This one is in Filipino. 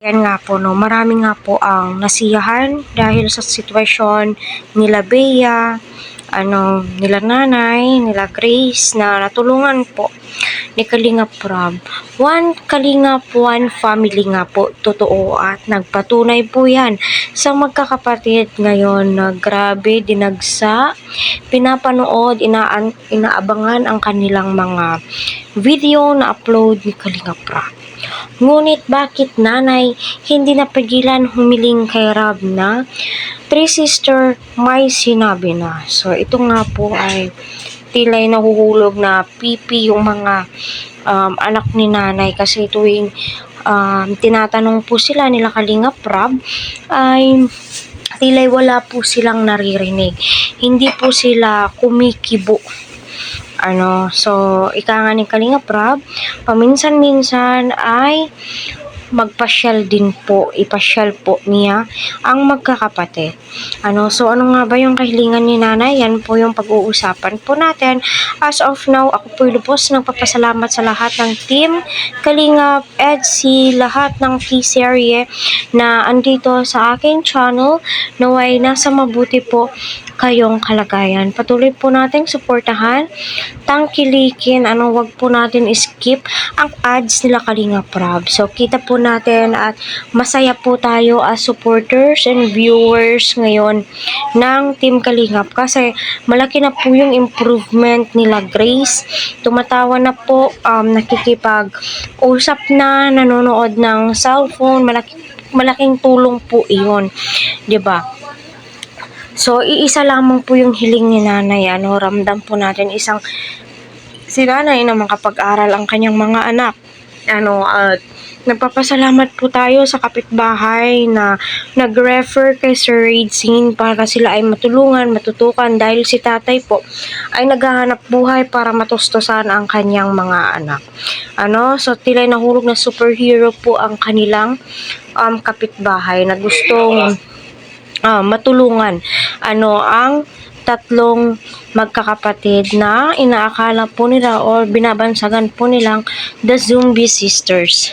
Yan nga po, no, marami nga po ang nasiyahan dahil sa sitwasyon nila Bea, nila nanay, nila Grace na natulungan po ni Kalingap Rob. One Kalingap, one family nga po, totoo at nagpatunay po yan sa magkakapatid ngayon na grabe dinagsa, pinapanood, inaabangan ang kanilang mga video na upload ni Kalingap Rob. Ngunit bakit nanay hindi napigilan humiling kay Rob na 3 sister may sinabi na. So ito nga po ay tila'y nahuhulog na pipi yung mga anak ni nanay kasi tuwing tinatanong po sila nila Kalingap Rob ay tila'y wala po silang naririnig. Hindi po sila kumikibo. So, ika nga ni Kalingap Rob, paminsan-minsan ay magpasyal din po, ipasyal po niya ang magkakapatid. So ano nga ba yung kahilingan ni nanay? Yan po yung pag-uusapan po natin. As of now, ako po lubos nagpapasalamat sa lahat ng team Kalingap, Edsy, lahat ng T-serye na andito sa aking channel. Naway nasa mabuti po kayong kalagayan. Patuloy po nating suportahan, tangkilikin, wag po natin skip ang ads nila Kalingap Rob. So, kita po natin at masaya po tayo as supporters and viewers ngayon ng Team Kalingap kasi malaki na po yung improvement nila Grace. Tumatawa na po, nakikipag-usap na, nanonood ng cellphone, malaking tulong po iyon. 'Di ba? So, iisa lamang po yung hiling ni nanay. Ramdam po natin si nanay na makapag-aral ang kanyang mga anak. At nagpapasalamat po tayo sa kapitbahay na nag-refer kay Sir Raidsine para sila ay matulungan, matutukan dahil si tatay po ay naghahanap buhay para matustusan ang kanyang mga anak. So tila'y nahulog na superhero po ang kanilang kapitbahay na gustong matulungan ang tatlong magkakapatid na inaakala po nila or binabansagan po nilang the Zombie Sisters.